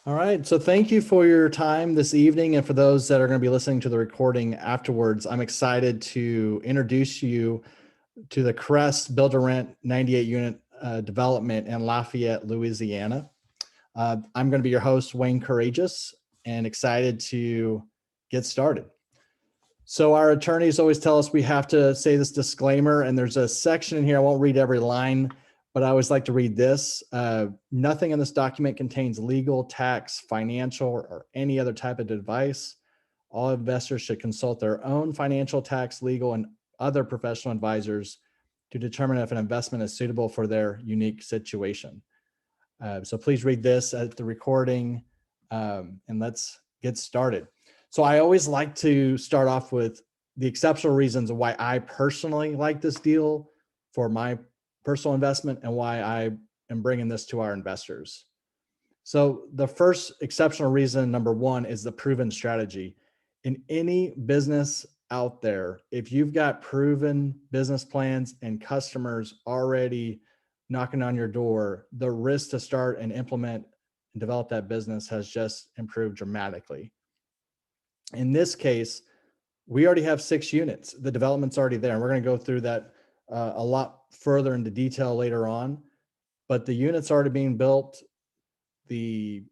All right. So thank you for your time this evening. And for those that are going to be listening to the recording afterwards, I'm excited to introduce you to the Crest Build to Rent 98 unit development in Lafayette, Louisiana. I'm going to be your host, Wayne Courreges, and excited to get started. So our attorneys always tell us we have to say this disclaimer, and there's a section in here. I won't read every line, but I always like to read this. Nothing in this document contains legal, tax, financial, or any other type of advice. All investors should consult their own financial, tax, legal, and other professional advisors to determine if an investment is suitable for their unique situation. So please read this at the recording, and let's get started. So I always like to start off with the exceptional reasons of why I personally like this deal for my personal investment and why I am bringing this to our investors. So the first exceptional reason, number one, is the proven strategy. In any business out there, if you've got proven business plans and customers already knocking on your door, the risk to start and implement and develop that business has just improved dramatically. In this case, we already have 6 units. The development's already there, and we're going to go through that a lot further into detail later on. But the units are already being built. The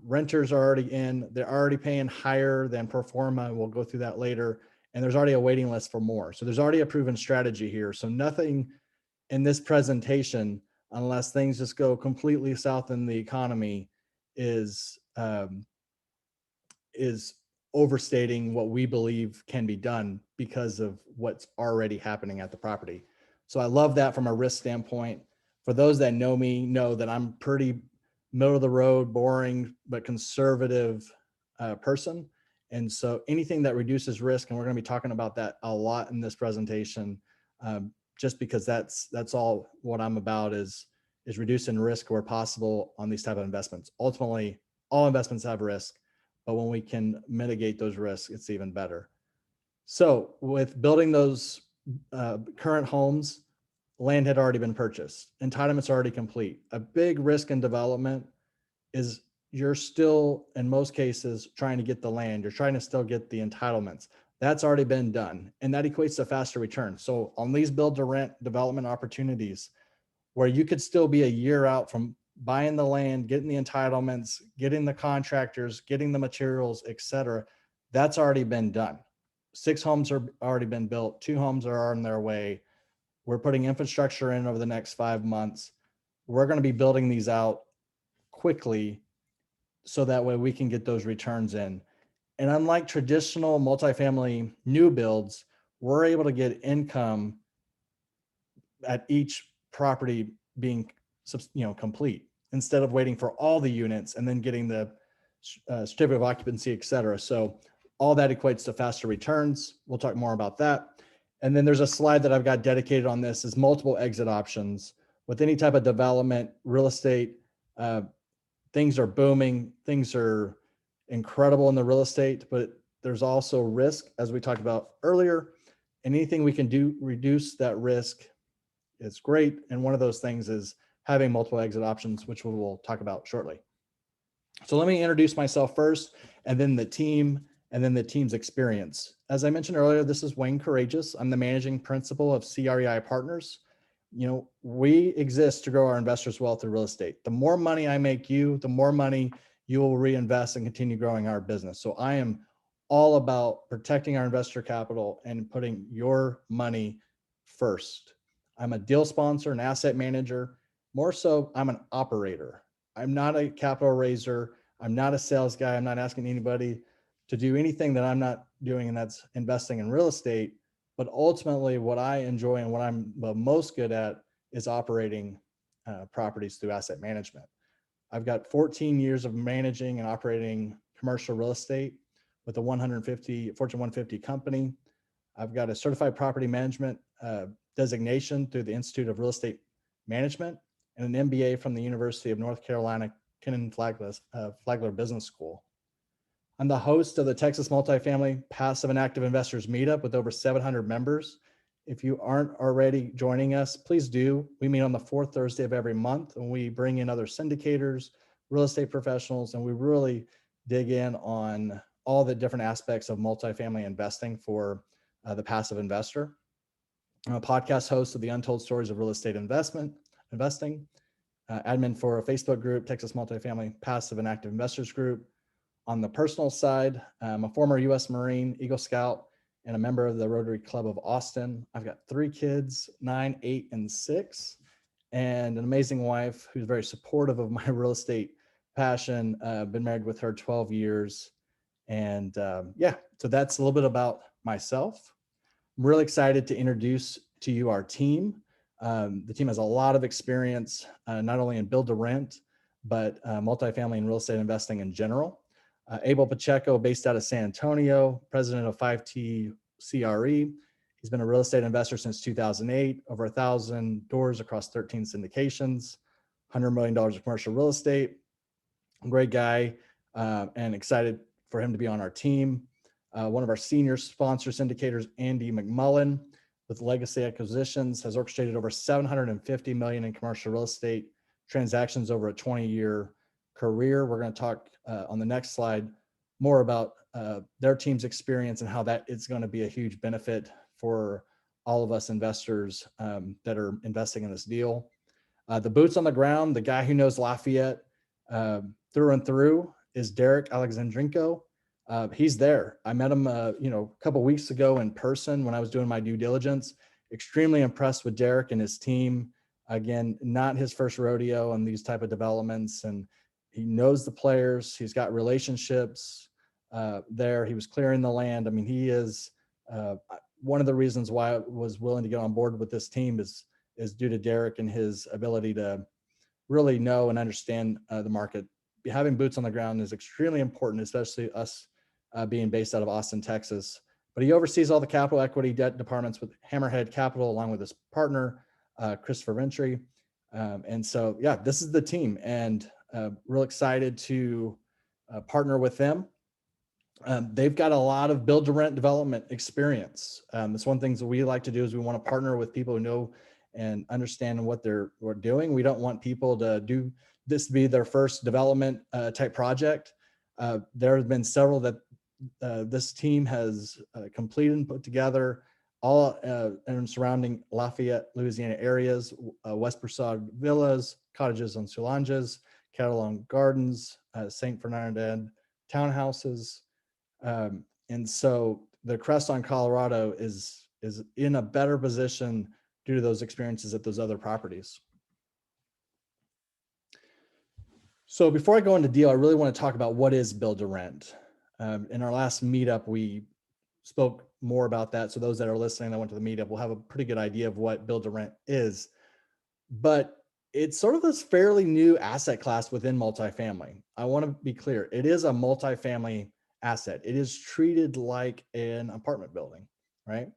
renters are already in. They're already paying higher than pro forma. We'll go through that later. And there's already a waiting list for more. So there's already a proven strategy here. So nothing in this presentation, unless things just go completely south in the economy, is overstating what we believe can be done because of what's already happening at the property. So I love that from a risk standpoint. For those that know me, know that I'm pretty middle of the road, boring, but conservative person. And so anything that reduces risk, and we're going to be talking about that a lot in this presentation, just because that's all what I'm about is reducing risk where possible on these type of investments. Ultimately, all investments have risk, but when we can mitigate those risks, it's even better. So with building those current homes, land had already been purchased. Entitlements are already complete. A big risk in development is you're still, in most cases, trying to get the land. You're trying to still get the entitlements. That's already been done. And that equates to faster return. So on these build to rent development opportunities, where you could still be a year out from buying the land, getting the entitlements, getting the contractors, getting the materials, et cetera, that's already been done. 6 homes are already been built. 2 homes are on their way. We're putting infrastructure in over the next 5 months. We're going to be building these out quickly so that way we can get those returns in. And unlike traditional multifamily new builds, we're able to get income at each property being complete, instead of waiting for all the units and then getting the certificate of occupancy, et cetera. So all that equates to faster returns. We'll talk more about that. And then there's a slide that I've got dedicated on this is multiple exit options. With any type of development, real estate, things are booming. Things are incredible in the real estate, but there's also risk, as we talked about earlier. And anything we can do reduce that risk is great. And one of those things is having multiple exit options, which we will talk about shortly. So let me introduce myself first, and then the team, and then the team's experience. As I mentioned earlier, this is Wayne Courreges. I'm the managing principal of CREI Partners. We exist to grow our investors' wealth through real estate. The more money I make you, the more money you will reinvest and continue growing our business. So I am all about protecting our investor capital and putting your money first. I'm a deal sponsor, an asset manager. More so, I'm an operator. I'm not a capital raiser. I'm not a sales guy. I'm not asking anybody to do anything that I'm not doing, and that's investing in real estate. But ultimately, what I enjoy and what I'm the most good at is operating properties through asset management. I've got 14 years of managing and operating commercial real estate with a Fortune 150 company. I've got a certified property management designation through the Institute of Real Estate Management and an MBA from the University of North Carolina, Kenan Flagler Business School. I'm the host of the Texas Multifamily Passive and Active Investors Meetup with over 700 members. If you aren't already joining us, please do. We meet on the 4th Thursday of every month, and we bring in other syndicators, real estate professionals, and we really dig in on all the different aspects of multifamily investing for the passive investor. I'm a podcast host of the Untold Stories of Real Estate Investing, admin for a Facebook group, Texas Multifamily Passive and Active Investors Group. On the personal side, I'm a former U.S. Marine, Eagle Scout, and a member of the Rotary Club of Austin. I've got 3 kids, 9, 8, and 6, and an amazing wife who's very supportive of my real estate passion. Been married with her 12 years. And yeah, so that's a little bit about myself. I'm really excited to introduce to you our team. The team has a lot of experience, not only in build to rent, but multifamily and real estate investing in general. Abel Pacheco, based out of San Antonio, president of 5T CRE. He's been a real estate investor since 2008, over 1,000 doors across 13 syndications, $100 million of commercial real estate. Great guy, and excited for him to be on our team. One of our senior sponsor syndicators, Andy McMullen, with Legacy Acquisitions, has orchestrated over $750 million in commercial real estate transactions over a 20-year career. We're going to talk on the next slide more about their team's experience and how that is going to be a huge benefit for all of us investors that are investing in this deal. The boots on the ground, the guy who knows Lafayette through and through is Derek Alexandrenko. He's there. I met him, a couple of weeks ago in person when I was doing my due diligence. Extremely impressed with Derek and his team. Again, not his first rodeo on these type of developments, and he knows the players. He's got relationships there. He was clearing the land. I mean, he is one of the reasons why I was willing to get on board with this team is due to Derek and his ability to really know and understand the market. Having boots on the ground is extremely important, especially us being based out of Austin, Texas. But he oversees all the capital, equity, debt departments with Hammerhead Capital, along with his partner, Christopher Ventry. And so, yeah, this is the team, and real excited to partner with them. They've got a lot of build to rent development experience. It's one of the things that we like to do is we want to partner with people who know and understand what they're doing. We don't want people to do this to be their first development type project. There have been several that this team has completed and put together, all in surrounding Lafayette, Louisiana areas, West Broussard Villas, Cottages on Soulanges, Catalan Gardens, St. Fernandez townhouses. And so the Crest on Colorado is in a better position due to those experiences at those other properties. So before I go into deal, I really want to talk about what is build to rent. In our last meetup, we spoke more about that. So those that are listening that went to the meetup will have a pretty good idea of what build to rent is. But it's sort of this fairly new asset class within multifamily. I want to be clear. It is a multifamily asset. It is treated like an apartment building, right?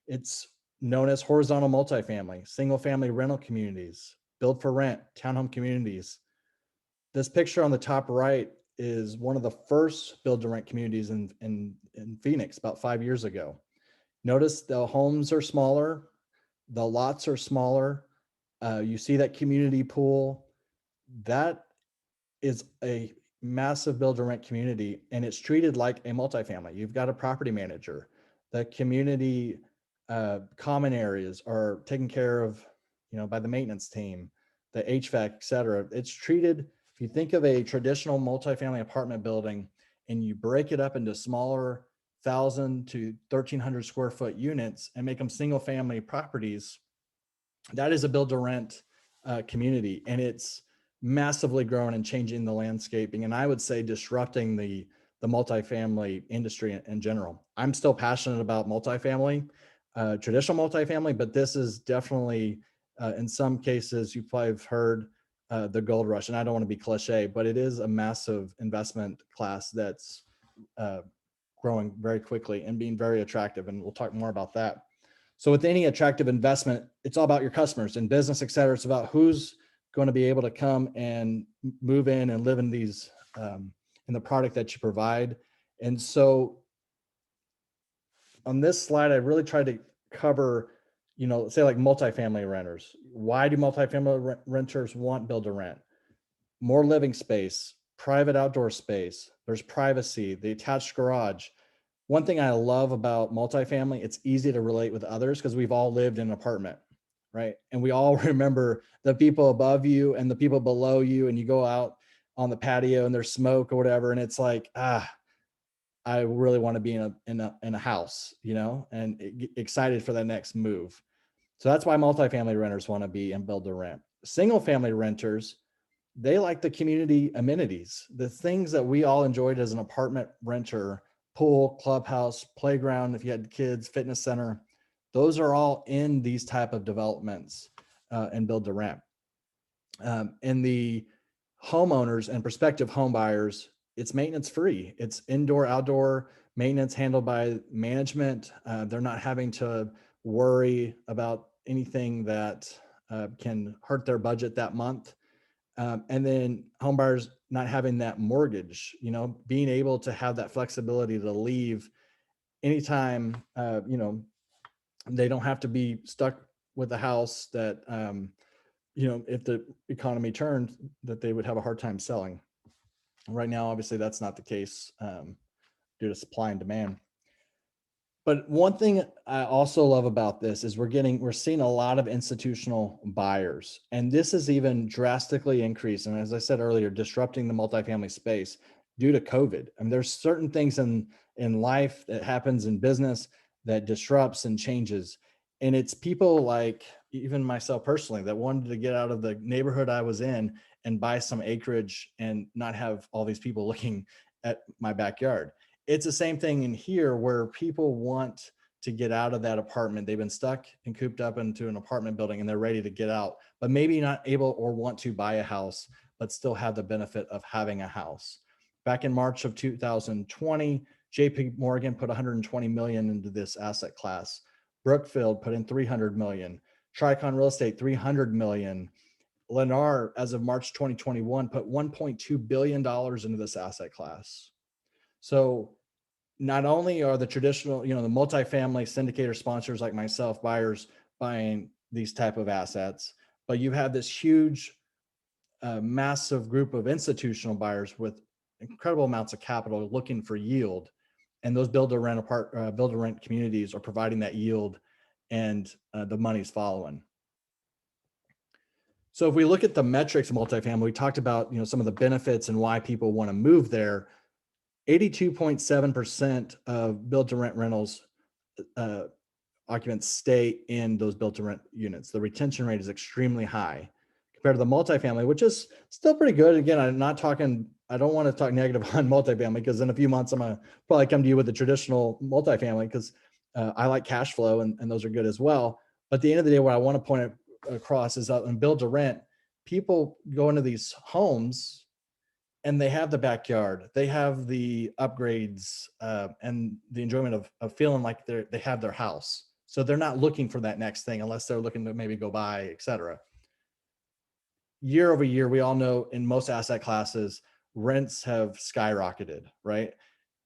It's known as horizontal multifamily, single family rental communities, build for rent, townhome communities. This picture on the top right is one of the first build to rent communities in Phoenix about 5 years ago. Notice the homes are smaller, the lots are smaller. You see that community pool. That is a massive build to rent community, and it's treated like a multifamily. You've got a property manager. The community common areas are taken care of, by the maintenance team, the HVAC, et cetera. It's treated, if you think of a traditional multifamily apartment building and you break it up into smaller 1,000 to 1,300 square foot units and make them single family properties, that is a build to rent community. And it's massively growing and changing the landscaping. And I would say disrupting the multifamily industry in general. I'm still passionate about multifamily, traditional multifamily, but this is definitely, in some cases, you probably have heard the gold rush. And I don't want to be cliche, but it is a massive investment class that's growing very quickly and being very attractive. And we'll talk more about that. So with any attractive investment, it's all about your customers and business, et cetera. It's about who's going to be able to come and move in and live in these, in the product that you provide. And so on this slide, I really tried to cover, say like multifamily renters. Why do multifamily renters want build to rent? more living space, private outdoor space, there's privacy, the attached garage. One thing I love about multifamily, it's easy to relate with others because we've all lived in an apartment, right? And we all remember the people above you and the people below you, and you go out on the patio and there's smoke or whatever, and it's like, I really want to be in a house, and excited for the next move. So that's why multifamily renters want to be in build to rent. Single family renters, they like the community amenities, the things that we all enjoyed as an apartment renter: pool, clubhouse, playground, if you had kids, fitness center. Those are all in these type of developments and build to rent. And the homeowners and prospective home buyers, it's maintenance free. It's indoor, outdoor maintenance handled by management. They're not having to worry about anything that can hurt their budget that month. And then home buyers not having that mortgage, being able to have that flexibility to leave anytime, they don't have to be stuck with a house that, if the economy turned, that they would have a hard time selling. Right now, obviously, that's not the case due to supply and demand. But one thing I also love about this is we're seeing a lot of institutional buyers, and this is even drastically increased. And as I said earlier, disrupting the multifamily space due to COVID. I mean, there's certain things in life that happens in business that disrupts and changes. And it's people like even myself personally that wanted to get out of the neighborhood I was in and buy some acreage and not have all these people looking at my backyard. It's the same thing in here where people want to get out of that apartment. They've been stuck and cooped up into an apartment building and they're ready to get out, but maybe not able or want to buy a house, but still have the benefit of having a house. Back in March of 2020, JP Morgan put 120 million into this asset class. Brookfield put in 300 million. Tricon Real Estate, 300 million. Lennar, as of March 2021, put $1.2 billion into this asset class. So not only are the traditional, the multifamily syndicator sponsors like myself, buyers buying these type of assets, but you have this huge, massive group of institutional buyers with incredible amounts of capital looking for yield. And those build to rent communities are providing that yield, and the money's following. So if we look at the metrics of multifamily, we talked about some of the benefits and why people want to move there. 82.7% of build to rent rentals occupants stay in those build to rent units. The retention rate is extremely high compared to the multifamily, which is still pretty good. Again, I don't want to talk negative on multifamily because in a few months I'm gonna probably come to you with the traditional multifamily because I like cash flow and those are good as well. But at the end of the day, what I want to point across is that in build to rent, people go into these homes and they have the backyard, they have the upgrades and the enjoyment of feeling like they have their house. So they're not looking for that next thing unless they're looking to maybe go buy, et cetera. Year over year, we all know in most asset classes, rents have skyrocketed, right?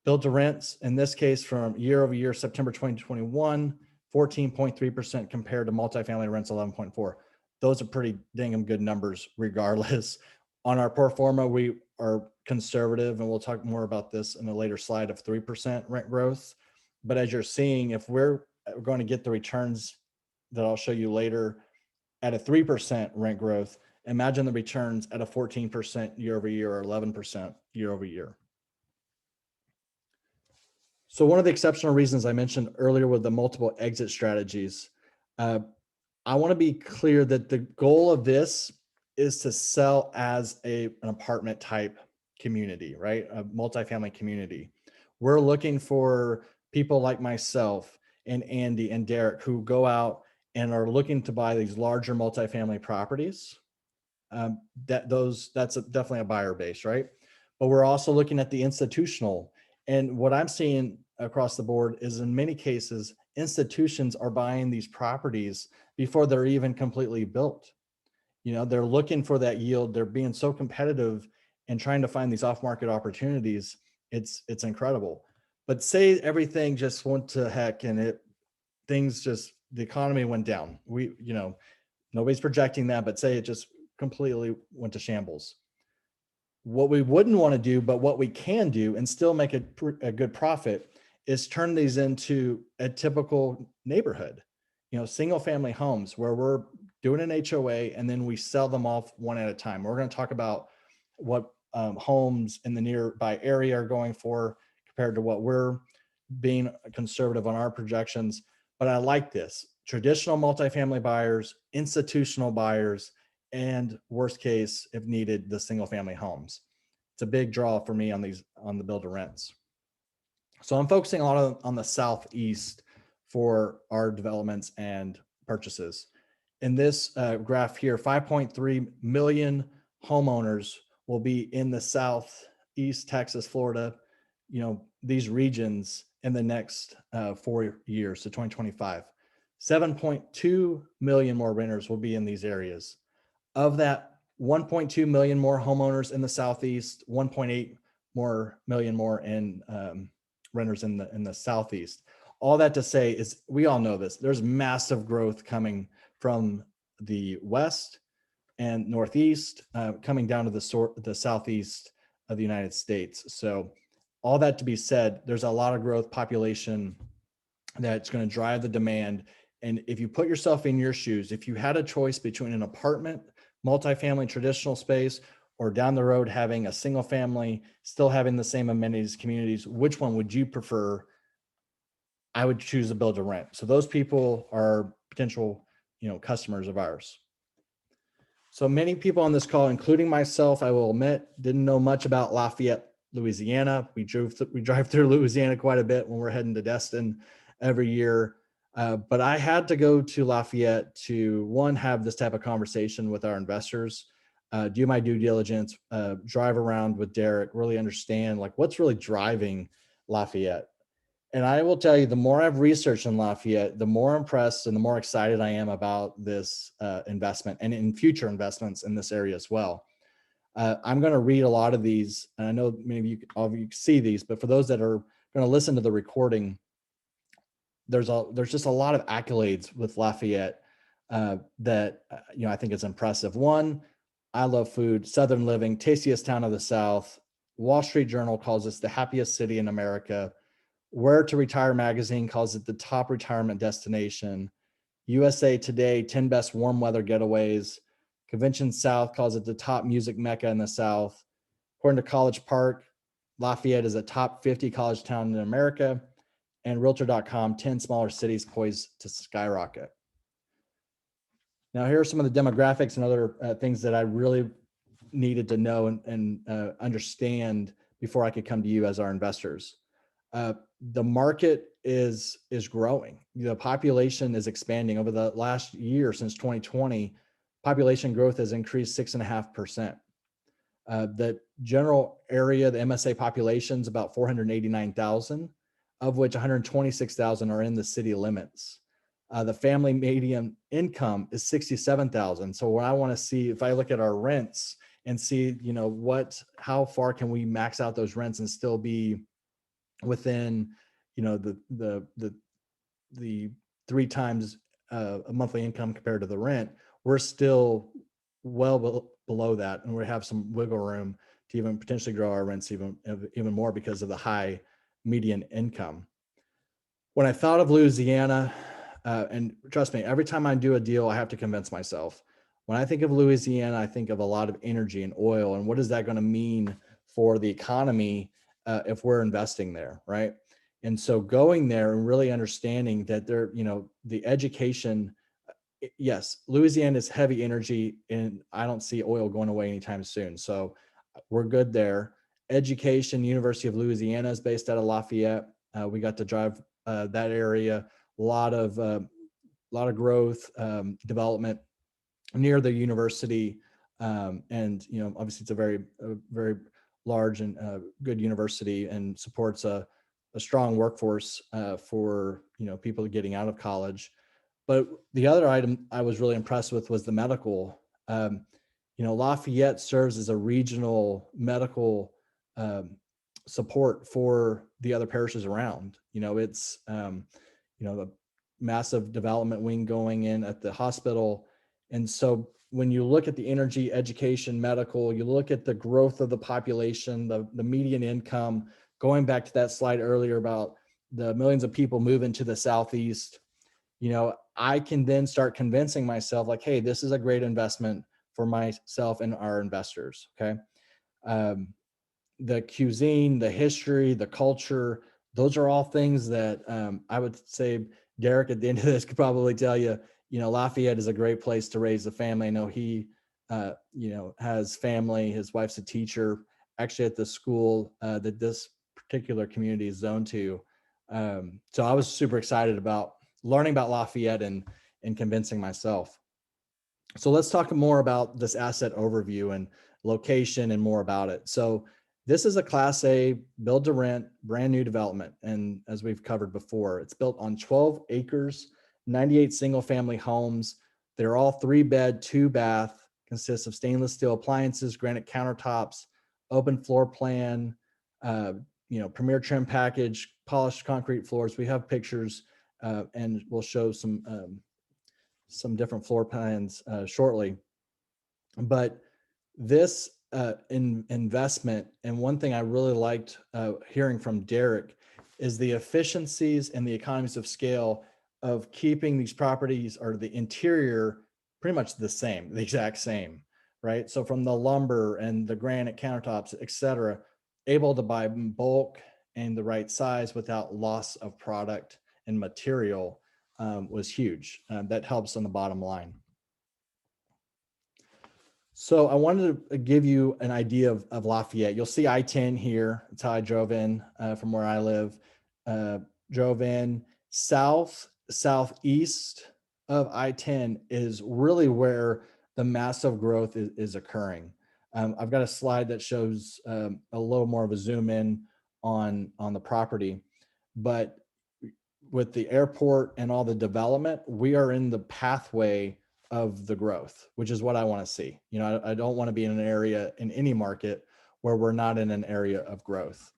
Build to rents, in this case, from year over year, September 2021, 14.3% compared to multifamily rents, 11.4. Those are pretty dang good numbers regardless. On our pro forma, we are conservative, and we'll talk more about this in a later slide, of 3% rent growth. But as you're seeing, if we're going to get the returns that I'll show you later at a 3% rent growth, imagine the returns at a 14% year over year or 11% year over year. So one of the exceptional reasons I mentioned earlier with the multiple exit strategies, I want to be clear that the goal of this is to sell as an apartment type community, right? A multifamily community. We're looking for people like myself and Andy and Derek who go out and are looking to buy these larger multifamily properties. That's definitely a buyer base, right? But we're also looking at the institutional. And what I'm seeing across the board is in many cases, institutions are buying these properties before they're even completely built. They're looking for that yield. They're being so competitive and trying to find these off-market opportunities. It's incredible. But say everything just went to heck and the economy went down. Nobody's projecting that, but say it just completely went to shambles. What we wouldn't want to do, but what we can do and still make a good profit, is turn these into a typical neighborhood, single family homes where we're doing an HOA and then we sell them off one at a time. We're going to talk about what homes in the nearby area are going for compared to what we're being conservative on our projections. But I like this: traditional multifamily buyers, institutional buyers, and worst case, if needed, the single family homes. It's a big draw for me on the build to rents. So I'm focusing a lot on the Southeast for our developments and purchases. In this graph here, 5.3 million homeowners will be in the Southeast, Texas, Florida, these regions in the next 4 years to 2025. 7.2 million more renters will be in these areas. Of that, 1.2 million more homeowners in the Southeast, 1.8 million more in renters in the Southeast. All that to say is, we all know this: there's massive growth coming from the West and Northeast, coming down to the Southeast of the United States. So all that to be said, there's a lot of growth population that's going to drive the demand. And if you put yourself in your shoes, if you had a choice between an apartment, multifamily, traditional space, or down the road having a single family, still having the same amenities, communities, which one would you prefer? I would choose a build to rent. So those people are potential, customers of ours. So many people on this call, including myself, I will admit, didn't know much about Lafayette, Louisiana. We drive through Louisiana quite a bit when we're heading to Destin every year. But I had to go to Lafayette to, one, have this type of conversation with our investors, do my due diligence, drive around with Derek, really understand what's really driving Lafayette. And I will tell you, the more I've researched in Lafayette, the more impressed and the more excited I am about this investment and in future investments in this area as well. I'm going to read a lot of these, and I know maybe all of you see these, but for those that are going to listen to the recording, there's just a lot of accolades with Lafayette that I think is impressive. One, I love food, Southern living, tastiest town of the South. Wall Street Journal calls us the happiest city in America. Where to Retire magazine calls it the top retirement destination. USA Today, 10 best warm weather getaways. Convention South calls it the top music mecca in the South. According to College Park, Lafayette is a top 50 college town in America. And Realtor.com, 10 smaller cities poised to skyrocket. Now, here are some of the demographics and other things that I really needed to know and understand before I could come to you as our investors. The market is growing. The population is expanding. Over the last year, since 2020, population growth has increased 6.5%. The general area, the MSA population is about 489,000, of which 126,000 are in the city limits. The family median income is 67,000. So what I want to see, if I look at our rents and see, how far can we max out those rents and still be within, the 3 times a monthly income compared to the rent, we're still well below that, and we have some wiggle room to even potentially grow our rents even more because of the high median income. When I thought of Louisiana, and trust me, every time I do a deal, I have to convince myself. When I think of Louisiana, I think of a lot of energy and oil, and what is that going to mean for the economy if we're investing there, right? And so going there and really understanding that there, the education, yes, Louisiana is heavy energy, and I don't see oil going away anytime soon. So we're good there. Education, University of Louisiana is based out of Lafayette. We got to drive that area. A lot of growth, development near the university, and obviously it's a very large and good university, and supports a strong workforce for people getting out of college. But the other item I was really impressed with was the medical. Lafayette serves as a regional medical support for the other parishes around. It's the massive development wing going in at the hospital. And so when you look at the energy, education, medical, you look at the growth of the population, the median income, going back to that slide earlier about the millions of people moving to the Southeast, you know, I can then start convincing myself like, hey, this is a great investment for myself and our investors. Okay. The cuisine, the history, the culture, those are all things that I would say Derek at the end of this could probably tell you, you know, Lafayette is a great place to raise a family. I know he, you know, has family. His wife's a teacher actually at the school that this particular community is zoned to. So I was super excited about learning about Lafayette and convincing myself. So let's talk more about this asset overview and location and more about it. So this is a Class A build to rent, brand new development. And as we've covered before, it's built on 12 acres, 98 single family homes. They're all 3-bed, 2-bath, consists of stainless steel appliances, granite countertops, open floor plan, you know, premier trim package, polished concrete floors. We have pictures and we'll show some different floor plans shortly. But this investment, and one thing I really liked hearing from Derek, is the efficiencies and the economies of scale of keeping these properties or the interior pretty much the same, the exact same, right? So from the lumber and the granite countertops, et cetera, able to buy in bulk and the right size without loss of product and material was huge. That helps on the bottom line. So I wanted to give you an idea of Lafayette. You'll see I-10 here. That's how I drove in from where I live. Drove in southeast of I-10 is really where the massive growth is occurring. I've got a slide that shows a little more of a zoom in on the property, but with the airport and all the development, we are in the pathway of the growth, which is what I want to see. You know, I don't want to be in an area in any market where we're not in an area of growth.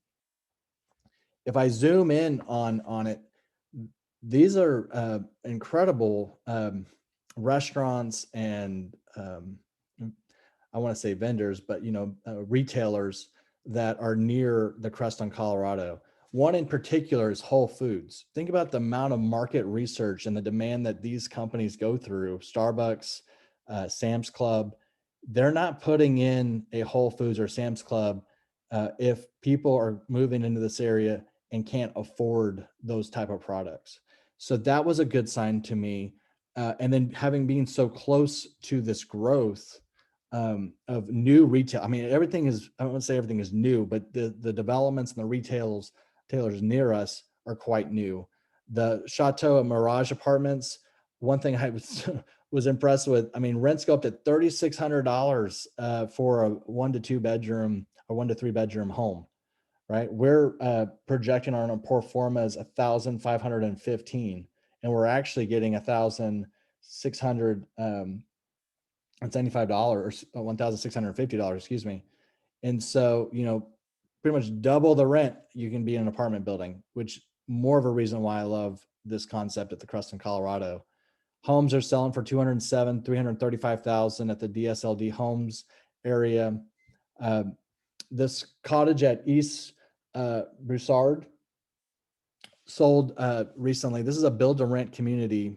If I zoom in on it, these are incredible restaurants and I want to say vendors, but you know, retailers that are near the Crest on Colorado. One in particular is Whole Foods. Think about the amount of market research and the demand that these companies go through. Starbucks, Sam's Club, they're not putting in a Whole Foods or Sam's Club if people are moving into this area and can't afford those type of products. So that was a good sign to me. And then having been so close to this growth of new retail, I mean, everything is, I won't say everything is new, but the developments and the retailers near us are quite new. The Chateau and Mirage apartments, one thing I was impressed with, I mean, rents go up to $3,600 for a 1 to 2 bedroom or 1 to 3 bedroom home, right? We're projecting on a pro forma as 1,515, and we're actually getting $1,675 or $1,650, excuse me. And so, you know, pretty much double the rent you can be in an apartment building, which more of a reason why I love this concept at the Crest in Colorado. Homes are selling for 207, 335,000 at the DSLD homes area. This cottage at East Broussard sold recently. This is a build to rent community.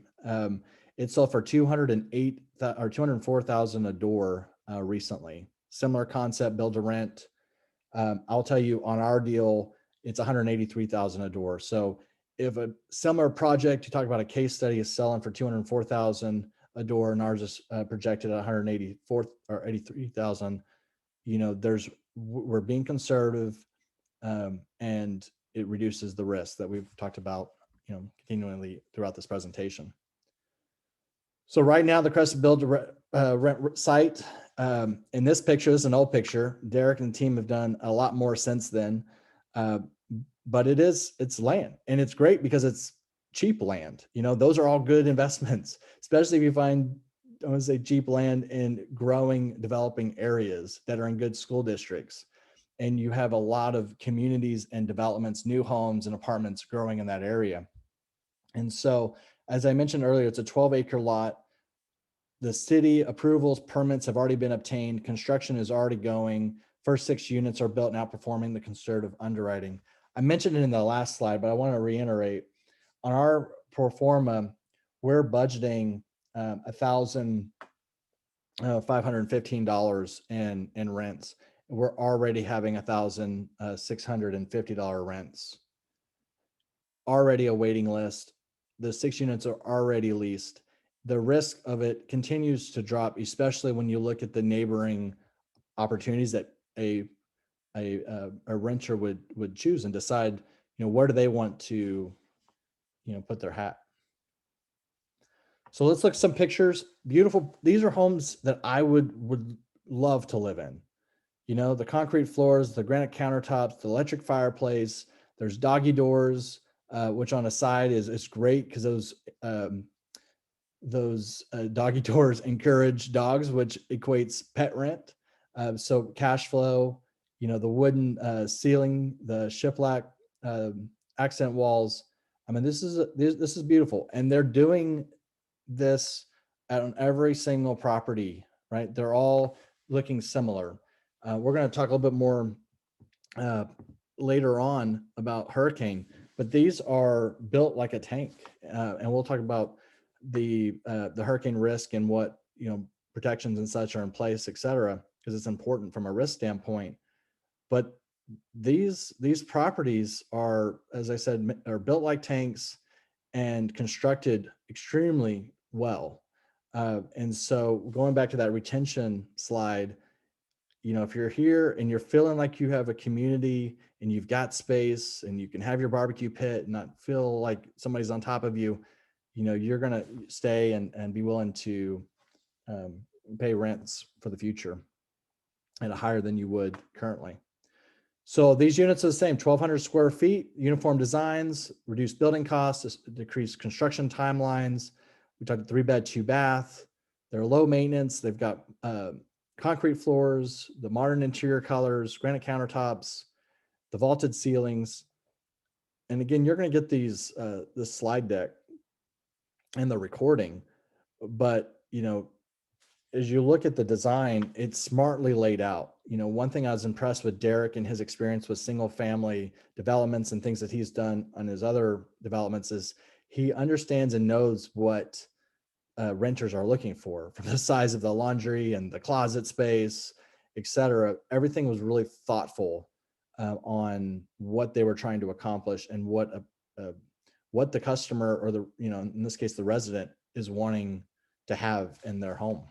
It sold for 208 or 204,000 a door recently. Similar concept, build to rent. I'll tell you on our deal, it's 183,000 a door. So if a similar project, you talk about a case study, is selling for 204,000 a door, and ours is projected at 184 or 83,000, you know, we're being conservative, and it reduces the risk that we've talked about, you know, continually throughout this presentation. So right now, the Crest build to rent site. In this picture, this is an old picture. Derek and the team have done a lot more since then, but it's land, and it's great because it's cheap land. You know, those are all good investments, especially if you find, I want to say, cheap land in growing, developing areas that are in good school districts. And you have a lot of communities and developments, new homes and apartments growing in that area. And so, as I mentioned earlier, it's a 12-acre lot. the city approvals, permits have already been obtained. Construction is already going. First 6 units are built and outperforming the conservative underwriting. I mentioned it in the last slide, but I want to reiterate on our pro forma, we're budgeting $1,515 in rents. We're already having $1,650 rents. Already a waiting list. The 6 units are already leased. The risk of it continues to drop, especially when you look at the neighboring opportunities that a renter would choose and decide, where do they want to, put their hat. So let's look at some pictures. Beautiful. These are homes that I would love to live in. The concrete floors, the granite countertops, the electric fireplace. There's doggy doors, which on a side is great because those doggy doors encourage dogs, which equates pet rent. So cash flow, the wooden ceiling, the shiplap accent walls. I mean, this is beautiful, and they're doing this on every single property, right? They're all looking similar. We're going to talk a little bit more later on about hurricane, but these are built like a tank, and we'll talk about the hurricane risk and what protections and such are in place, et cetera, because it's important from a risk standpoint. But these properties are, as I said, are built like tanks and constructed extremely well. And so going back to that retention slide, if you're here and you're feeling like you have a community and you've got space and you can have your barbecue pit and not feel like somebody's on top of you, you're going to stay and be willing to pay rents for the future at a higher than you would currently. So these units are the same, 1,200 square feet, uniform designs, reduced building costs, decreased construction timelines. We talked 3-bed, 2-bath. They're low maintenance. They've got concrete floors, the modern interior colors, granite countertops, the vaulted ceilings. And again, you're going to get these this slide deck and the recording, but as you look at the design, it's smartly laid out. One thing I was impressed with Derek and his experience with single family developments and things that he's done on his other developments is he understands and knows what renters are looking for, from the size of the laundry and the closet space, et cetera. Everything was really thoughtful on what they were trying to accomplish and what the customer, or the, in this case, the resident, is wanting to have in their home.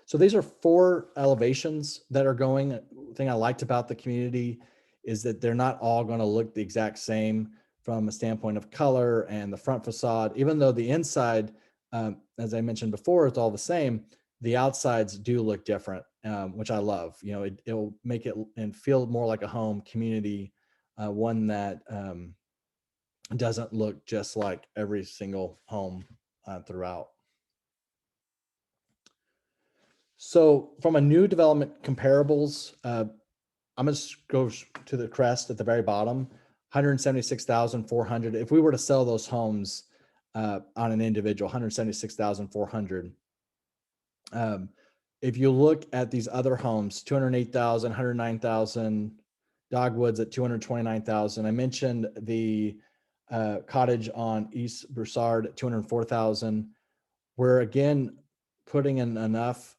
So these are 4 elevations that are going. The thing I liked about the community is that they're not all going to look the exact same from a standpoint of color and the front facade. Even though the inside, as I mentioned before, it's all the same, the outsides do look different, which I love. It'll make it and feel more like a home community, one that doesn't look just like every single home throughout. So from a new development comparables, I'm going to go to the Crest at the very bottom, 176,400. If we were to sell those homes on an individual, 176,400. If you look at these other homes, 208,000, 109,000, Dogwoods at 229,000. I mentioned the cottage on East Broussard at 204,000. We're again putting in enough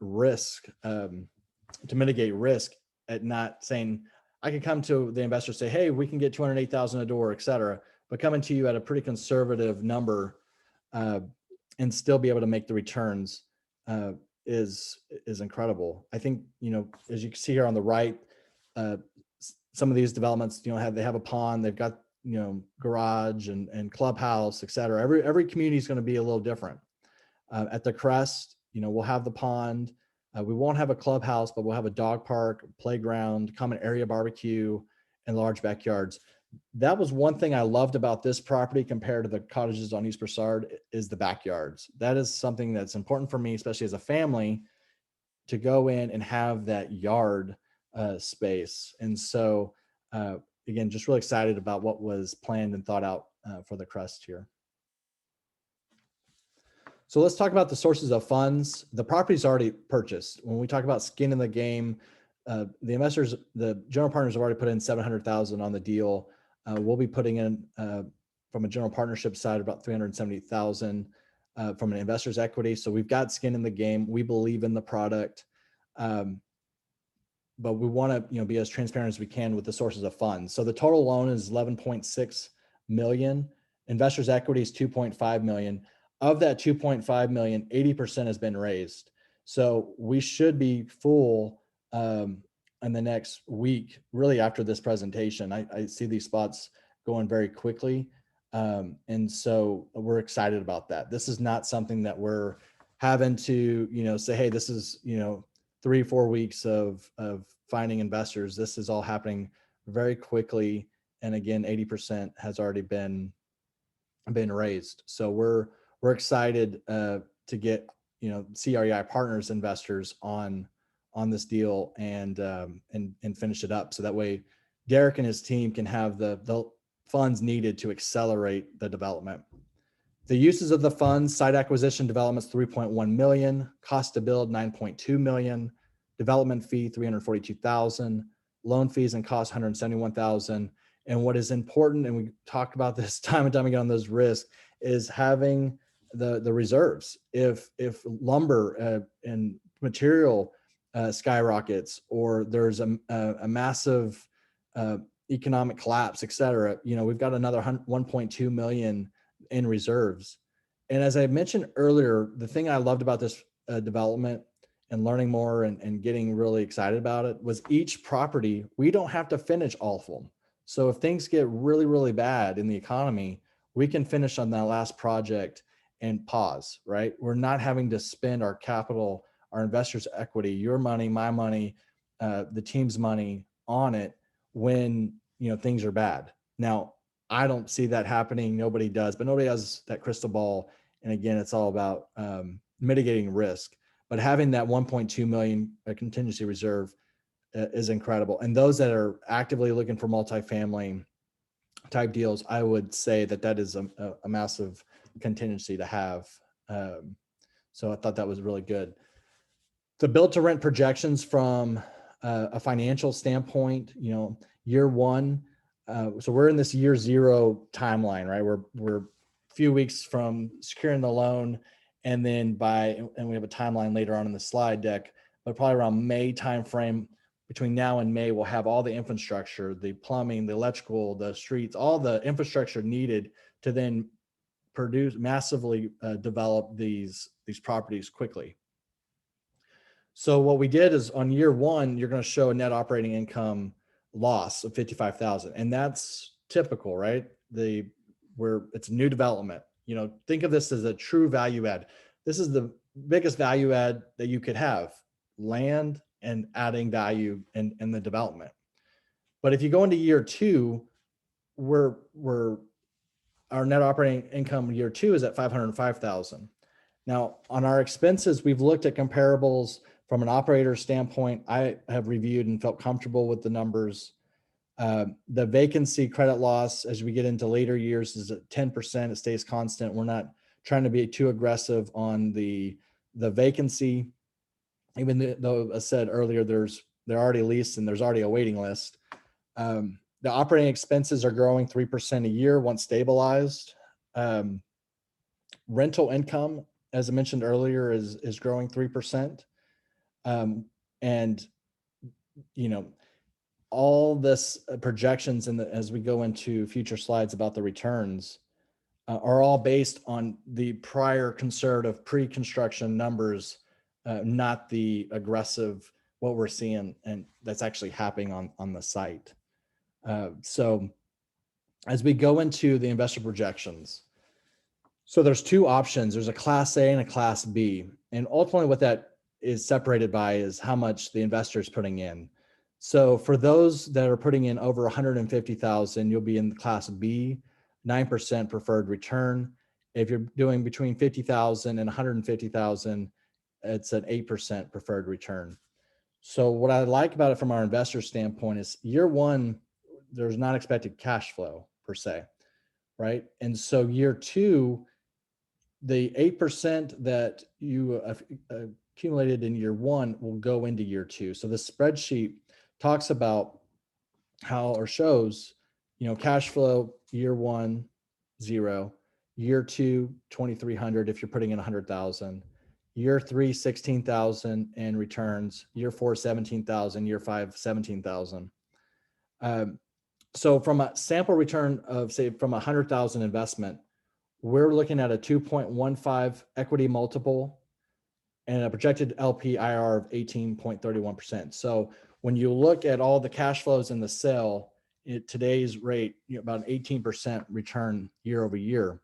risk to mitigate risk at not saying, I can come to the investor and say, hey, we can get 208,000 a door, et cetera, but coming to you at a pretty conservative number and still be able to make the returns is incredible. I think, as you can see here on the right, some of these developments, they have a pond, they've got, garage and clubhouse, et cetera. Every community is going to be a little different. At the Crest, we'll have the pond. We won't have a clubhouse, but we'll have a dog park, playground, common area barbecue, and large backyards. That was one thing I loved about this property compared to the cottages on East Broussard, is the backyards. That is something that's important for me, especially as a family, to go in and have that yard space. And so, again, just really excited about what was planned and thought out for the Crest here. So let's talk about the sources of funds. The property's already purchased. When we talk about skin in the game, the investors, the general partners have already put in 700,000 on the deal. We'll be putting in from a general partnership side about 370,000 from an investor's equity. So we've got skin in the game. We believe in the product, but we want to be as transparent as we can with the sources of funds. So the total loan is 11.6 million. Investors' equity is 2.5 million. Of that 2.5 million, 80% has been raised. So we should be full in the next week, really after this presentation. I see these spots going very quickly. And so we're excited about that. This is not something that we're having to, say, hey, this is, 3-4 weeks of finding investors. This is all happening very quickly. And again, 80% has already been raised. So we're excited to get CREI Partners investors on this deal and finish it up. So that way, Derek and his team can have the funds needed to accelerate the development. The uses of the funds: site acquisition developments 3.1 million, cost to build 9.2 million, development fee 342,000, loan fees and costs 171,000. And what is important, and we talked about this time and time again on those risks, is having the reserves. If lumber and material skyrockets, or there's a massive economic collapse, et cetera, we've got another 1.2 million in reserves. And as I mentioned earlier, the thing I loved about this development and learning more and getting really excited about it was each property, we don't have to finish all of them. So if things get really, really bad in the economy, we can finish on that last project and pause, right? We're not having to spend our capital, our investors' equity, your money, my money, the team's money on it when, things are bad. Now, I don't see that happening. Nobody does, but nobody has that crystal ball. And again, it's all about mitigating risk. But having that 1.2 million contingency reserve is incredible. And those that are actively looking for multifamily type deals, I would say that is a massive contingency to have. So I thought that was really good. The build to rent projections from a financial standpoint, year one. So we're in this year zero timeline, right? We're a few weeks from securing the loan, and then and we have a timeline later on in the slide deck, but probably around May timeframe. Between now and May, we'll have all the infrastructure, the plumbing, the electrical, the streets, all the infrastructure needed to then massively develop these properties quickly. So what we did is on year one, you're going to show a net operating income loss of 55,000, and that's typical, right? It's new development. Think of this as a true value add. This is the biggest value add that you could have: land and adding value in the development. But if you go into year two, our net operating income year two is at 505,000. Now, on our expenses, we've looked at comparables from an operator standpoint. I have reviewed and felt comfortable with the numbers. The vacancy credit loss, as we get into later years, is at 10%. It stays constant. We're not trying to be too aggressive on the vacancy, even though, as said earlier, they're already leased and there's already a waiting list. The operating expenses are growing 3% a year once stabilized. Rental income, as I mentioned earlier, is growing 3%. And all this projections as we go into future slides about the returns are all based on the prior conservative pre-construction numbers, not the aggressive what we're seeing and that's actually happening on the site. So as we go into the investor projections, so there's two options. There's a Class A and a Class B. And ultimately what that is separated by is how much the investor is putting in. So for those that are putting in over 150,000, you'll be in Class B, 9% preferred return. If you're doing between 50,000 and 150,000, it's an 8% preferred return. So what I like about it from our investor standpoint is year one, there's not expected cash flow per se, right? And so year two, the 8% that you accumulated in year one will go into year two. So the spreadsheet talks about how, or shows, cash flow year one, 0, year two, 2,300 if you're putting in 100,000, year three, 16,000 in returns, year four, 17,000, year five, 17,000. So from a sample return of, say, from 100,000 investment, we're looking at a 2.15 equity multiple and a projected LP IRR of 18.31%. So when you look at all the cash flows in the sale at today's rate, about an 18% return year over year.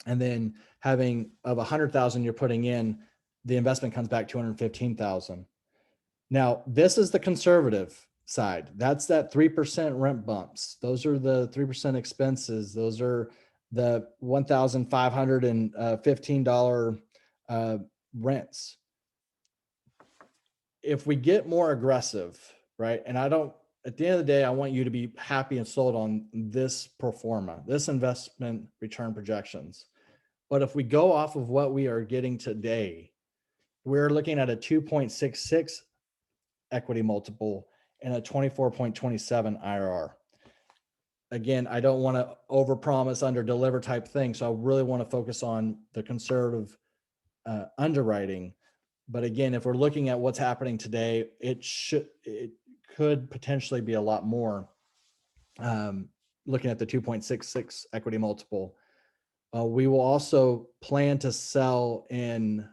And then having of 100,000 you're putting in, the investment comes back 215,000. Now, this is the conservative side. That's that 3% rent bumps. Those are the 3% expenses. Those are the $1,515 rents. If we get more aggressive, right? And at the end of the day, I want you to be happy and sold on this pro forma, this investment return projections. But if we go off of what we are getting today, we're looking at a 2.66 equity multiple and a 24.27 IRR. Again, I don't want to overpromise, under-deliver type thing. So I really want to focus on the conservative underwriting. But again, if we're looking at what's happening today, it could potentially be a lot more. Looking at the 2.66 equity multiple, we will also plan to sell in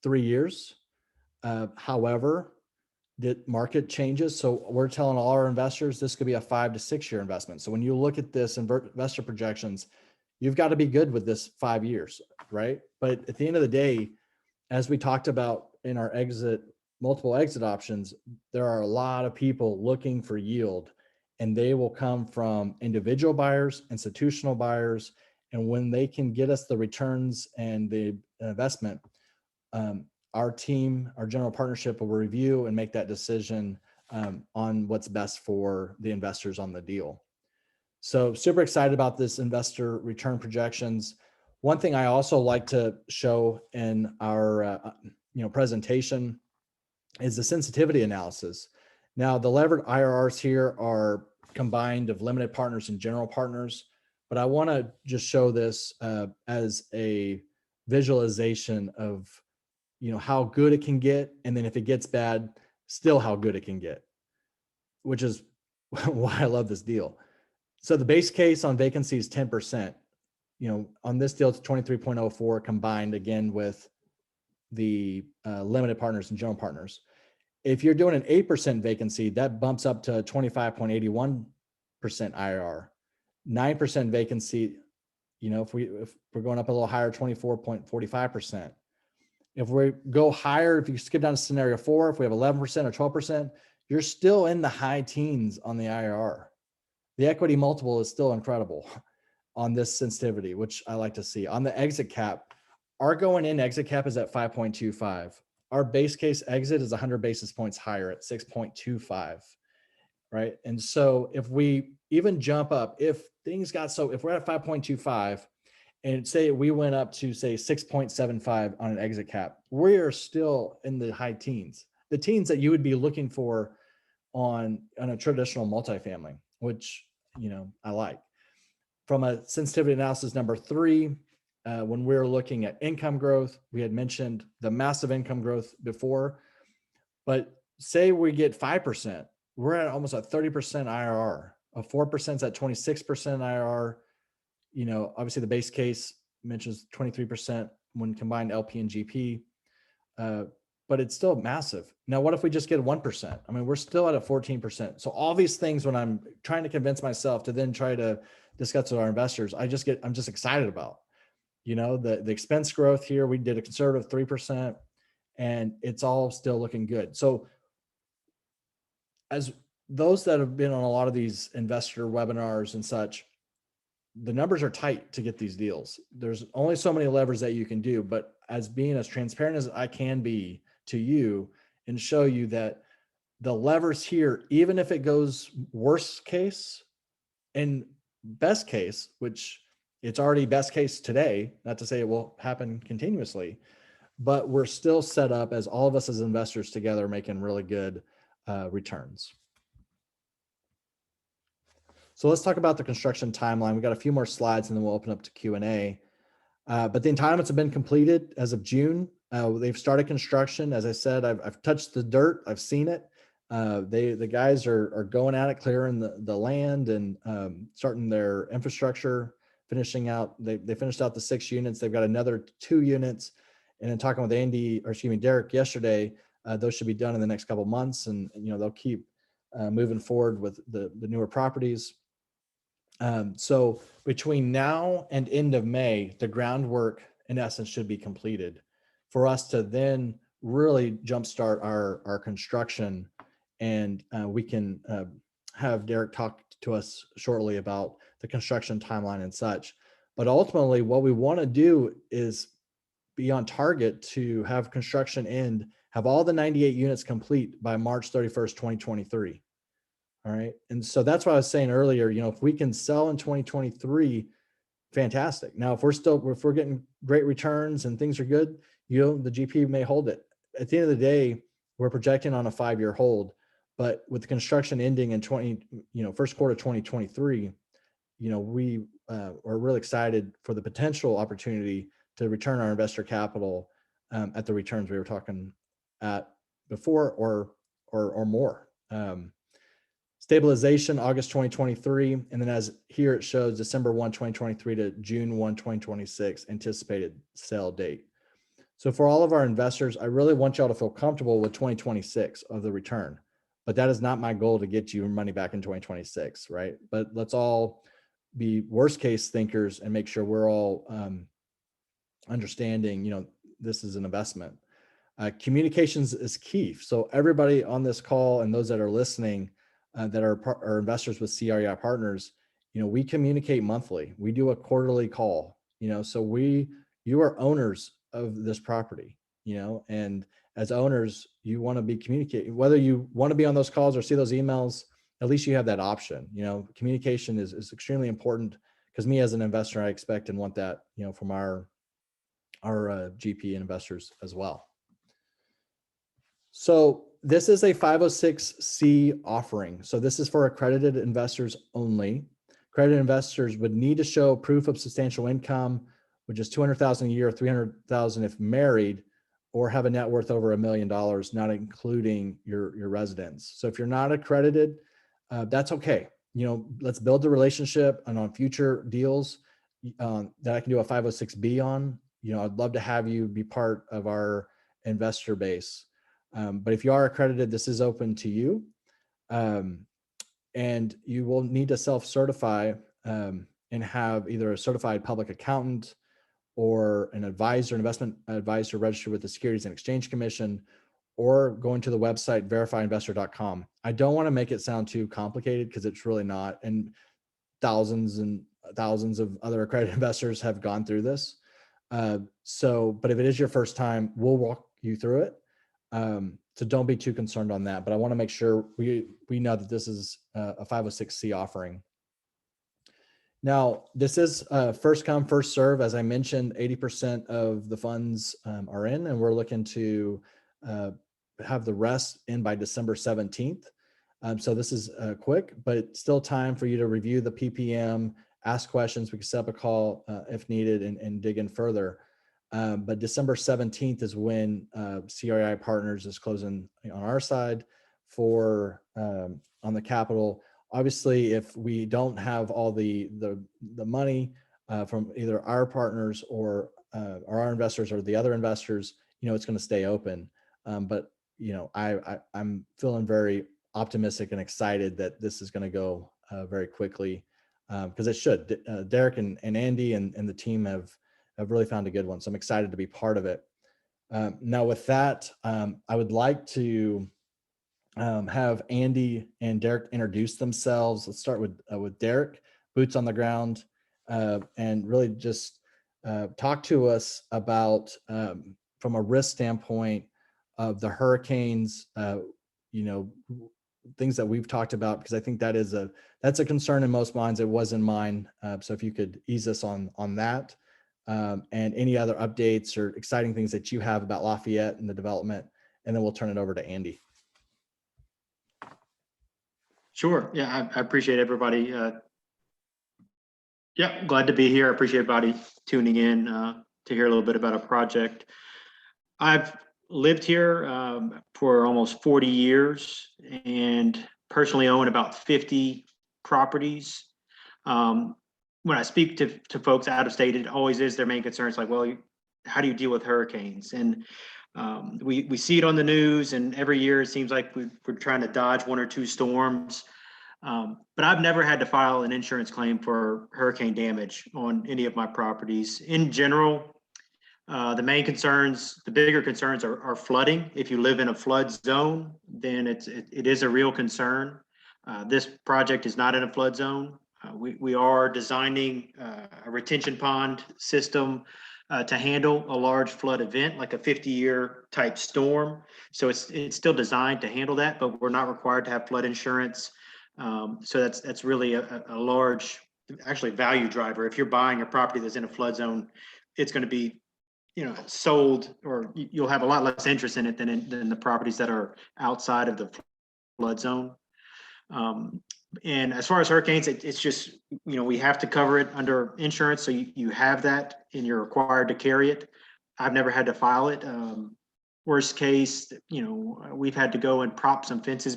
3 years. However, the market changes. So we're telling all our investors this could be a 5 to 6 year investment. So when you look at this investor projections, you've got to be good with this 5 years, right? But at the end of the day, as we talked about in our multiple exit options, there are a lot of people looking for yield, and they will come from individual buyers, institutional buyers. And when they can get us the returns and the investment, our team, our general partnership will review and make that decision on what's best for the investors on the deal. So super excited about this investor return projections. One thing I also like to show in our presentation is the sensitivity analysis. Now, the levered IRRs here are combined of limited partners and general partners, but I want to just show this as a visualization of how good it can get, and then if it gets bad, still how good it can get, which is why I love this deal. So the base case on vacancy is 10%. On this deal, it's 23.04 combined, again, with the limited partners and general partners. If you're doing an 8% vacancy, that bumps up to 25.81% IRR. 9% vacancy, if we're going up a little higher, 24.45%. If we go higher, if you skip down to scenario 4, if we have 11% or 12%, you're still in the high teens on the IRR. The equity multiple is still incredible on this sensitivity, which I like to see. On the exit cap, our going in exit cap is at 5.25. Our base case exit is 100 basis points higher at 6.25, right? And so if we even jump up, if we're at 5.25, and say we went up to, say, 6.75 on an exit cap, we are still in the high teens, the teens that you would be looking for on a traditional multifamily, which, I like. From a sensitivity analysis number 3, when we're looking at income growth, we had mentioned the massive income growth before, but say we get 5%, we're at almost a 30% IRR. A 4% is at 26% IRR. Obviously the base case mentions 23% when combined LP and GP, but it's still massive. Now, what if we just get 1%? I mean, we're still at a 14%. So all these things, when I'm trying to convince myself to then try to discuss with our investors, I'm just excited about, the expense growth here. We did a conservative 3%, and it's all still looking good. So as those that have been on a lot of these investor webinars and such, the numbers are tight to get these deals. There's only so many levers that you can do, but as being as transparent as I can be to you and show you that the levers here, even if it goes worst case and best case, which it's already best case today, not to say it will happen continuously, but we're still set up as all of us as investors together making really good returns. So let's talk about the construction timeline. We got a few more slides and then we'll open up to Q&A. But the entitlements have been completed as of June. They've started construction. As I said, I've touched the dirt. I've seen it. The guys are going at it, clearing the land and starting their infrastructure, finishing out. They finished out the 6 units. They've got another 2 units. And then talking with Derek yesterday, those should be done in the next couple of months. And they'll keep moving forward with the newer properties. So between now and end of May, the groundwork in essence should be completed for us to then really jumpstart our construction. And we can have Derek talk to us shortly about the construction timeline and such. But ultimately, what we want to do is be on target to have construction end, have all the 98 units complete by March 31st, 2023. All right. And so that's what I was saying earlier, if we can sell in 2023, fantastic. Now, if we're getting great returns and things are good, the GP may hold it. At the end of the day, we're projecting on a 5-year hold, but with the construction ending in first quarter 2023, we are really excited for the potential opportunity to return our investor capital at the returns we were talking at before or more. Stabilization, August 2023. And then as here it shows December 1, 2023 to June 1, 2026, anticipated sale date. So for all of our investors, I really want y'all to feel comfortable with 2026 of the return, but that is not my goal to get you money back in 2026, right? But let's all be worst case thinkers and make sure we're all understanding, this is an investment. Communications is key. So everybody on this call and those that are listening, that are investors with CREI Partners, we communicate monthly. We do a quarterly call, so you are owners of this property, and as owners, you want to be communicating, whether you want to be on those calls or see those emails, at least you have that option. Communication is extremely important because me as an investor, I expect and want that, from our GP investors as well. So this is a 506C offering. So this is for accredited investors only. Accredited investors would need to show proof of substantial income, which is $200,000 a year, $300,000 if married, or have a net worth over $1 million, not including your residence. So if you're not accredited, that's okay. Let's build the relationship, and on future deals that I can do a 506B on, I'd love to have you be part of our investor base. But if you are accredited, this is open to you. And you will need to self-certify and have either a certified public accountant or an investment advisor registered with the Securities and Exchange Commission, or going to the website verifyinvestor.com. I don't want to make it sound too complicated because it's really not. And thousands and thousands of other accredited investors have gone through this. But if it is your first time, we'll walk you through it. So don't be too concerned on that, but I want to make sure we know that this is a 506C offering. Now, this is first come, first serve. As I mentioned, 80% of the funds are in, and we're looking to have the rest in by December 17th. So this is quick, but still time for you to review the PPM, ask questions. We can set up a call if needed and dig in further. But December 17th is when CREI Partners is closing on our side for on the capital. Obviously, if we don't have all the money from either our partners or our investors or the other investors, it's going to stay open. But I'm feeling very optimistic and excited that this is going to go very quickly because it should. Derek and Andy and the team have really found a good one. So I'm excited to be part of it. Now with that, I would like to have Andy and Derek introduce themselves. Let's start with Derek, boots on the ground, and really just talk to us about, from a risk standpoint of the hurricanes, things that we've talked about, because I think that's a concern in most minds. It was in mine. So if you could ease us on that, and any other updates or exciting things that you have about Lafayette and the development, and then we'll turn it over to Andy. Sure. Yeah, I appreciate everybody. Yeah, glad to be here. I appreciate everybody tuning in to hear a little bit about a project. I've lived here for almost 40 years and personally own about 50 properties. When I speak to folks out of state, it always is their main concern. It's like, well, how do you deal with hurricanes? And we see it on the news, and every year it seems like we're trying to dodge one or two storms. But I've never had to file an insurance claim for hurricane damage on any of my properties. In general, the bigger concerns are flooding. If you live in a flood zone, then it is a real concern. This project is not in a flood zone. We are designing a retention pond system to handle a large flood event, like a 50-year type storm. So it's still designed to handle that, but we're not required to have flood insurance. So that's really a large, actually, value driver. If you're buying a property that's in a flood zone, it's going to be, sold, or you'll have a lot less interest in it than the properties that are outside of the flood zone. And as far as hurricanes, it's just, we have to cover it under insurance. So you have that and you're required to carry it. I've never had to file it. Worst case, we've had to go and prop some fences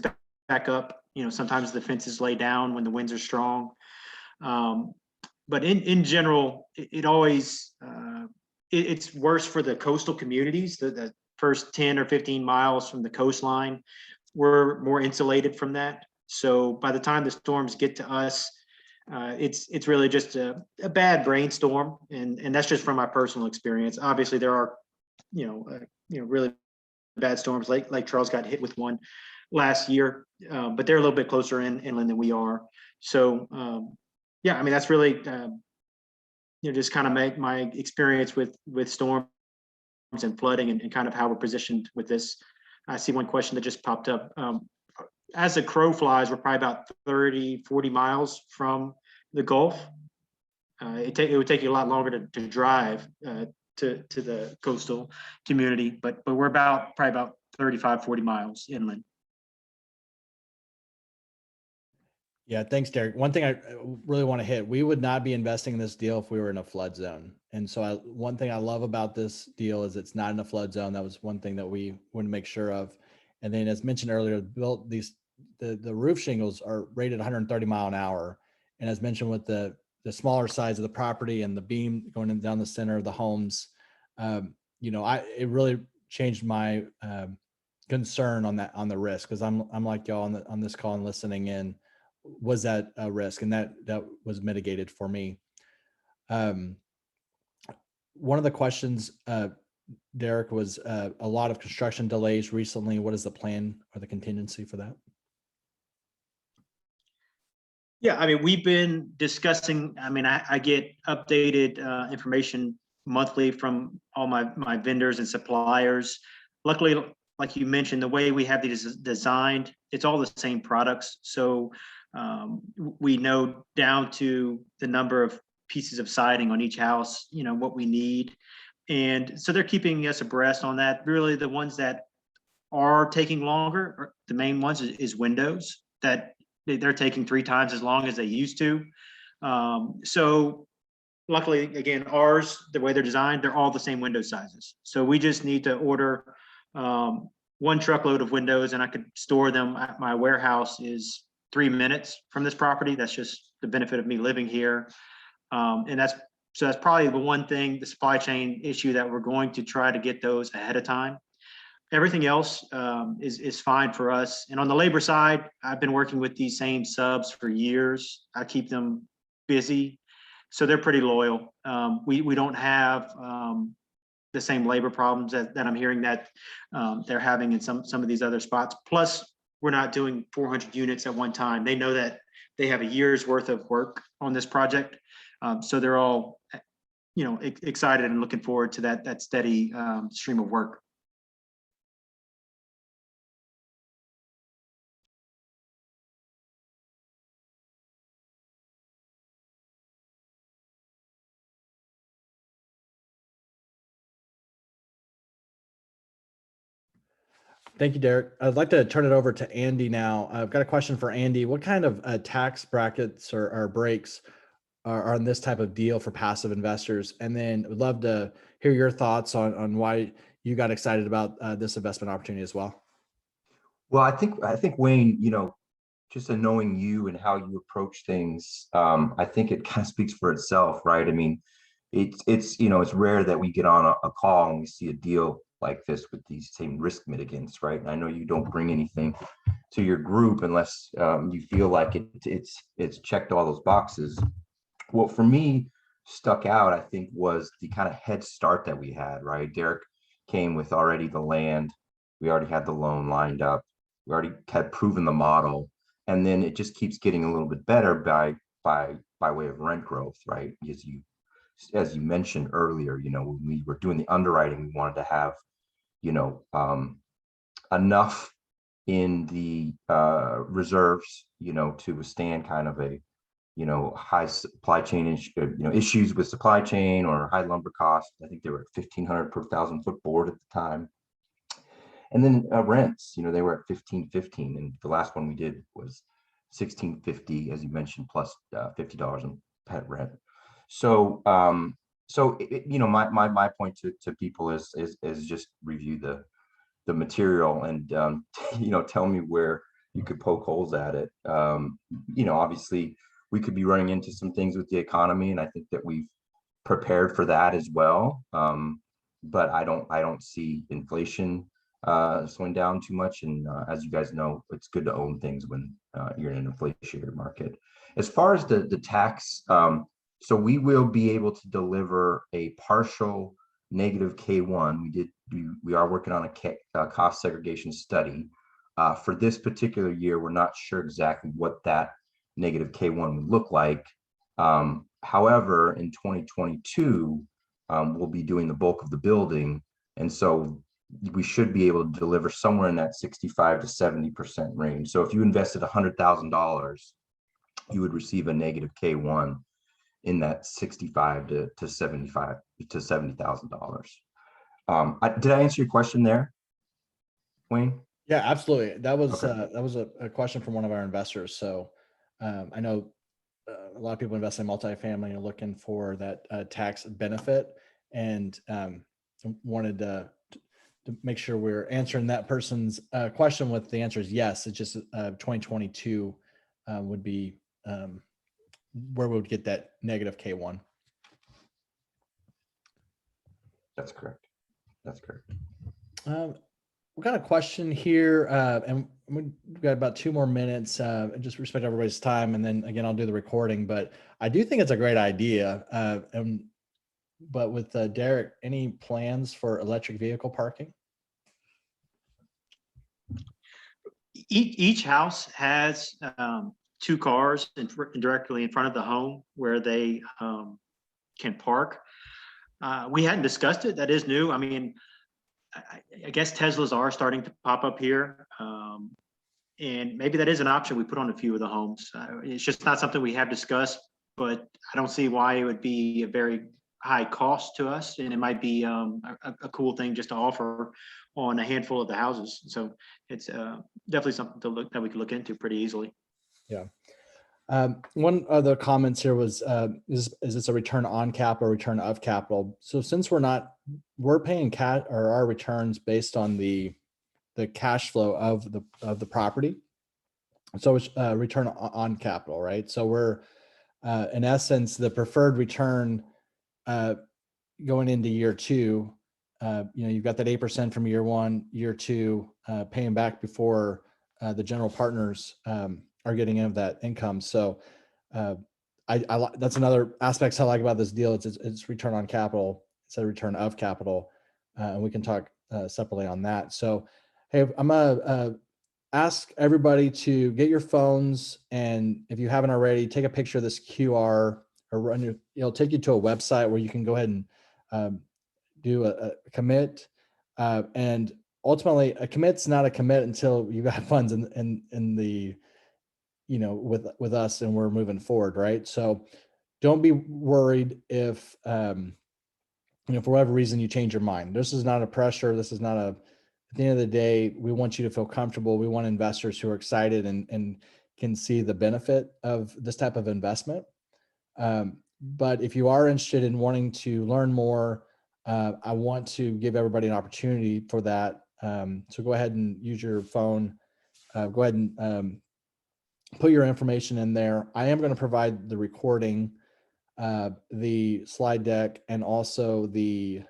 back up. Sometimes the fences lay down when the winds are strong. But in general, it always, it's worse for the coastal communities. The first 10 or 15 miles from the coastline, we're more insulated from that. So by the time the storms get to us, it's really just a bad brainstorm, and that's just from my personal experience. Obviously, there are really bad storms. Lake Charles got hit with one last year, but they're a little bit closer inland than we are. So yeah, I mean, that's really just kind of make my experience with storms and flooding and kind of how we're positioned with this. I see one question that just popped up. As the crow flies, we're probably about 30-40 miles from the Gulf. It would take you a lot longer to drive to the coastal community, but we're probably about 35-40 miles inland. Yeah, thanks, Derek. One thing I really want to hit, we would not be investing in this deal if we were in a flood zone. And so one thing I love about this deal is it's not in a flood zone. That was one thing that we want to make sure of. And then, as mentioned earlier, the roof shingles are rated 130 mile an hour. And as mentioned, with the smaller size of the property and the beam going down the center of the homes, it really changed my concern on the risk, because I'm like y'all on this call and listening in. Was that a risk? And that was mitigated for me. One of the questions, Derek, was a lot of construction delays recently. What is the plan or the contingency for that? Yeah, I mean, we've been discussing, I get updated information monthly from all my vendors and suppliers. Luckily, like you mentioned, the way we have these designed, it's all the same products. So we know down to the number of pieces of siding on each house, what we need. And so they're keeping us abreast on that. Really, the ones that are taking longer, or the main ones, is windows, that they're taking 3 times as long as they used to. So luckily, again, ours, the way they're designed, they're all the same window sizes. So we just need to order 1 truckload of windows, and I could store them at my warehouse is 3 minutes from this property. That's just the benefit of me living here. And that's probably the one thing, the supply chain issue, that we're going to try to get those ahead of time. Everything else is fine for us. And on the labor side, I've been working with these same subs for years. I keep them busy, so they're pretty loyal. We don't have the same labor problems that I'm hearing that they're having in some of these other spots. Plus, we're not doing 400 units at one time. They know that they have a year's worth of work on this project. So they're all, excited and looking forward to that steady stream of work. Thank you, Derek. I'd like to turn it over to Andy now. I've got a question for Andy. What kind of tax brackets or breaks are on this type of deal for passive investors? And then would love to hear your thoughts on why you got excited about this investment opportunity as well. Well, I think Wayne, just in knowing you and how you approach things, I think it kind of speaks for itself, right? I mean, it's rare that we get on a call and we see a deal like this with these same risk mitigants, right? And I know you don't bring anything to your group unless you feel like it's checked all those boxes. What for me stuck out, I think, was the kind of head start that we had, right? Derek came with already the land. We already had the loan lined up. We already had proven the model. And then it just keeps getting a little bit better by way of rent growth, right? As you mentioned earlier, when we were doing the underwriting, we wanted to have, enough in the reserves, to withstand kind of a, high supply chain issues with supply chain or high lumber costs. I think they were at 1,500 per 1,000-foot board at the time. And then rents, they were at 1,515, and the last one we did was 1,650, as you mentioned, plus $50 in pet rent. So, my point to people is just review the material and tell me where you could poke holes at it. Obviously, we could be running into some things with the economy, and I think that we've prepared for that as well. But I don't see inflation slowing down too much. And as you guys know, it's good to own things when you're in an inflationary market. As far as the tax, so we will be able to deliver a partial negative K1. We are working on a cost segregation study. For this particular year, we're not sure exactly what that negative K1 would look like. However, in 2022, we'll be doing the bulk of the building. And so we should be able to deliver somewhere in that 65 to 70% range. So if you invested $100,000, you would receive a negative K1 in that 65 to $70,000. Did I answer your question there, Wayne? Yeah, absolutely. That was Okay. a question from one of our investors. So I know a lot of people invest in multifamily and are looking for that tax benefit, and wanted to make sure we're answering that person's question with the answer is yes. It's just 2022 would be where we would get that negative K1. That's correct. That's correct. We've got a question here, and we've got about 2 more minutes. And just respect everybody's time, and then again, I'll do the recording. But I do think it's a great idea. But with Derek, any plans for electric vehicle parking? Each house has 2 cars directly in front of the home where they can park. We hadn't discussed it. That is new. I mean, I guess Teslas are starting to pop up here. And maybe that is an option we put on a few of the homes. It's just not something we have discussed, but I don't see why it would be a very high cost to us. And it might be a cool thing just to offer on a handful of the houses. So it's definitely something that we could look into pretty easily. Yeah. One of the comments here was, is this a return on capital or return of capital? So since we're paying our returns based on the cash flow of the property. So it's return on capital, right? So we're in essence, the preferred return going into year 2, you've got that 8% from year 1, year 2, paying back before the general partners are getting in of that income. So that's another aspect I like about this deal. It's return on capital instead of return of capital. And we can talk separately on that. So, hey, I'm gonna ask everybody to get your phones, and if you haven't already, take a picture of this QR or it'll take you to a website where you can go ahead and do a commit. And ultimately, a commit's not a commit until you got funds in the with us and we're moving forward, right? So don't be worried if for whatever reason you change your mind. This is not a pressure. This is not at the end of the day, we want you to feel comfortable. We want investors who are excited and can see the benefit of this type of investment. But if you are interested in wanting to learn more, I want to give everybody an opportunity for that. So go ahead and use your phone. Go ahead and put your information in there. I am going to provide the recording, the slide deck, and also a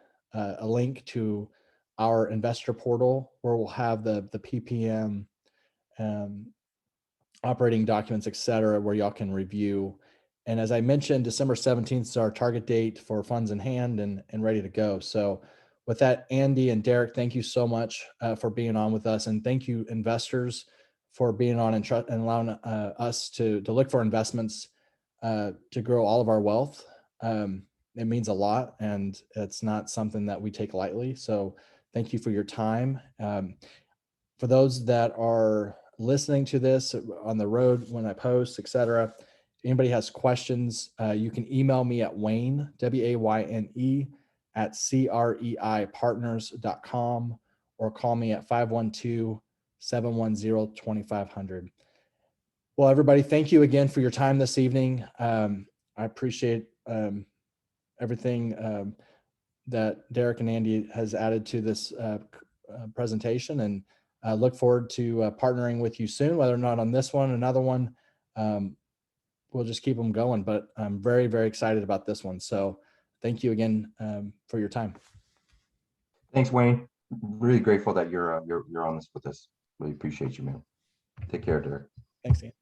link to our investor portal where we'll have the PPM operating documents, et cetera, where y'all can review. And as I mentioned, December 17th is our target date for funds in hand and ready to go. So with that, Andy and Derek, thank you so much for being on with us. And thank you, investors, for being on and allowing us to look for investments to grow all of our wealth. It means a lot, and it's not something that we take lightly. So thank you for your time. For those that are listening to this on the road when I post, et cetera, if anybody has questions, you can email me at Wayne, WAYNE, at CREIPartners.com, or call me at 512-710-2500. Well, everybody, thank you again for your time this evening. I appreciate everything that Derek and Andy has added to this presentation, and look forward to partnering with you soon, whether or not on this one, another one. We'll just keep them going, but I'm very, very excited about this one. So thank you again for your time. Thanks, Wayne. Really grateful that you're on this with us. Really appreciate you, man. Take care, Derek. Thanks, Ian.